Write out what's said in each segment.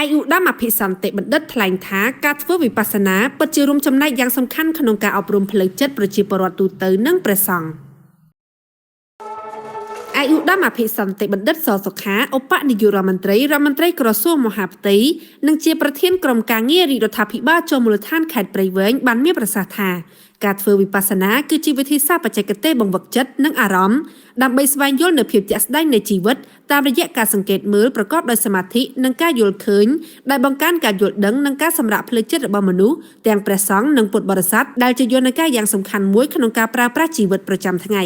អាយុដាមអភិសន្តិបណ្ឌិតថ្លែងថាការធ្វើវិបស្សនាពិតជារួមចំណែកយ៉ាងសំខាន់ក្នុងការអប់រំផ្លូវចិត្តប្រជាពលរដ្ឋទូទៅនិងព្រះសង្ឃអាយុដាមអភិសន្តិបណ្ឌិតសសុខាឧបនាយករដ្ឋមន្ត្រីក្រសួងមហាផ្ទៃនិងជាប្រធានក្រុមការងាររាជរដ្ឋាភិបាលចូលមូលដ្ឋានខេត្តព្រៃវែងបានមានប្រសាសន៍ថាការធ្វើវិបស្សនាគឺជាវិធីសាស្ត្របច្ចេកទេសបង្វឹកចិត្តនិងអារម្មណ៍ដើម្បីស្វែងយល់នូវភាពជាក់ស្ដែងនៃជីវិតតាមរយៈការសង្កេតមើលប្រកបដោយសមាធិនិងការយល់ឃើញដែលបង្កើនការយល់ដឹងនិងការសម្រាកផ្លូវចិត្តរបស់មនុស្សទាំងព្រះសង្ឃនិងពុទ្ធបរិស័ទដែលជាយន្តការយ៉ាងសំខាន់មួយក្នុងការប្រើប្រាស់ជីវិតប្រចាំថ្ងៃ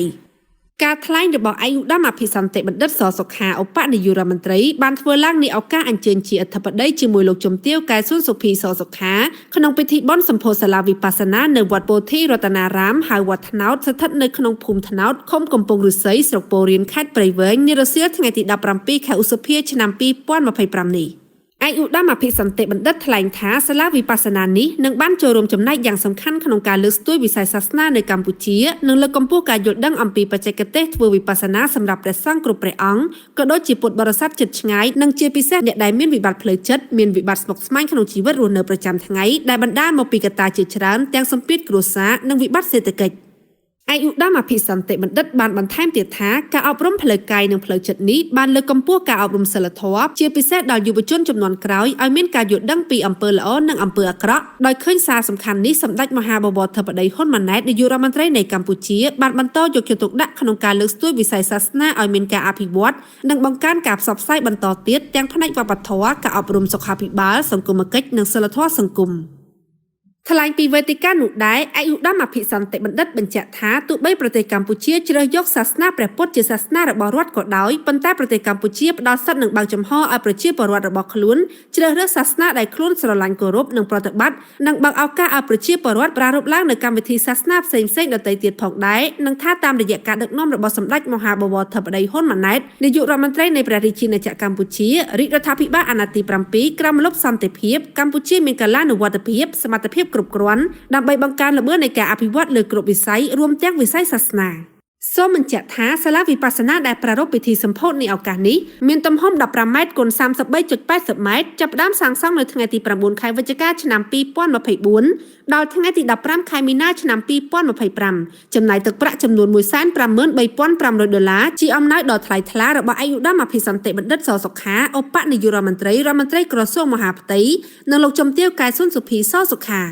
ការថ្លែងរបស់អាយុដាមអភិសន្តិបណ្ឌិតសសុខាឧបនាយករដ្ឋមន្ត្រីបានធ្វើឡើងនាឱកាសអញ្ជើញជាអធិបតីជាមួយលោកជំទាវកែសួនសុភីសសុខាក្នុងពិធីបុណ្យសម្ពោធសាលាវិបស្សនានៅវត្តពោធិរតនារាមហៅវត្តថ្នោតស្ថិតនៅក្នុងភូមិថ្នោតឃុំកំពង់ឫស្សីស្រុកពោធិ៍រៀនខេត្តព្រៃវែងនារសៀលថ្ងៃទី17ខែឧសភាឆ្នាំ2025នេះអាយុដាមអភិសន្តិបណ្ឌិតថ្លែងថាសាលាវិបស្សនានេះនឹងបានចូលរួមចំណែកយ៉ាងសំខាន់ក្នុងការលើកស្ទួយវិស័យសាសនានៅកម្ពុជានិងលើកកម្ពស់ការយល់ដឹងអំពីបច្ចេកទេសធ្វើវិបស្សនាសម្រាប់ព្រះសង្ឃគ្រប់ព្រះអង្គក៏ដូចជាពុទ្ធបរិស័ទជិតឆ្ងាយនិងជាពិសេសអ្នកដែលមានវិបត្តិផ្លូវចិត្តមានវិបត្តិស្មុគស្មាញក្នុងជីវិតរស់នៅប្រចាំថ្ងៃដែលបណ្ដាលមកពីកត្តាជាច្រើនទាំងសម្ពាធគ្រួសារនិងវិបត្តិសេដ្ឋកិច្ចអាយុដាមអភិសន្តិបណ្ឌិតបានបន្ថែមទៀតថាការអប់រំផ្លូវកាយនិងផ្លូវចិត្តនេះបានលើកកម្ពស់ការអប់រំសីលធម៌ជាពិសេសដល់យុវជនជំនាន់ក្រោយឲ្យមានការយល់ដឹងពីអំពើល្អនិងអំពើអាក្រក់ដោយឃើញសារសំខាន់នេះសម្ដេចមហាបវរធិបតីហ៊ុនម៉ាណែតនាយករដ្ឋមន្ត្រីនៃកម្ពុជាបានបន្តយកចិត្តទុកដាក់ក្នុងការលើកស្ទួយវិស័យសាសនាឲ្យមានការអភិវឌ្ឍនិងបង្កើនការផ្សព្វផ្សាយបន្តទៀតទាំងផ្នែកវប្បធម៌ការអប់រំសុខាភិបាលសង្គមគិច្ចនិងសីលធម៌សង្គមថ្លែងពីវេទិកានោះដែរអាយុដាមអភិសន្តិបណ្ឌិតបញ្ជាក់ថាទោះបីប្រទេសកម្ពុជាជ្រើសយកសាសនាព្រះពុទ្ធជាសាសនារបស់រដ្ឋក៏ដោយប៉ុន្តែប្រទេសកម្ពុជាផ្ដល់សិទ្ធិនិងបើកចំហឲ្យប្រជាពលរដ្ឋរបស់ខ្លួនជ្រើសរើសសាសនាដែលខ្លួនស្រឡាញ់គោរពនិងប្រតិបត្តិនិងបើកឱកាសឲ្យប្រជាពលរដ្ឋប្រារព្ធឡើងនៅកម្មវិធីសាសនាផ្សេងៗដទៃទៀតផងដែរនិងថាតាមរយៈការដឹកនាំរបស់សម្ដេចមហាបវរធិបតីហ៊ុនម៉ាណែតនាយករដ្ឋមន្ត្រីនៃព្រះរាជាណាចក្រកម្ពុជារាជរដ្ឋាភិបាលអាណត្តិទី7ក្រោមម្លប់សន្តិភាពកម្ពុជាមានកាលានុវត្តភាពសមត្ថភាពគ្រប់គ្រាន់ដើម្បីបង្កើនល្បឿននៃការអភិវឌ្ឍលើគ្រប់វិស័យរួមទាំងវិស័យសាសនាសូមបញ្ជាក់ថាសាលាវិបស្សនាដែលប្រារព្ធពិធីសម្ពោធនាឱកាសនេះមានទំហំ15ម៉ែត្រគុណ 33.80 ម៉ែត្រចាប់ផ្ដើមសាងសង់នៅថ្ងៃទី9ខែវិច្ឆិកាឆ្នាំ2024ដល់ថ្ងៃទី15ខែមីនាឆ្នាំ2025ចំណាយទឹកប្រាក់ចំនួន$153,500ជាអំណោយដ៏ថ្លៃថ្លារបស់អាយុដាមអភិសន្តិបណ្ឌិតសសុខាឧបនាយករដ្ឋមន្ត្រីក្រសួងមហាផ្ទៃនិងលោកជំទាវកែសួនសុភីសសុខា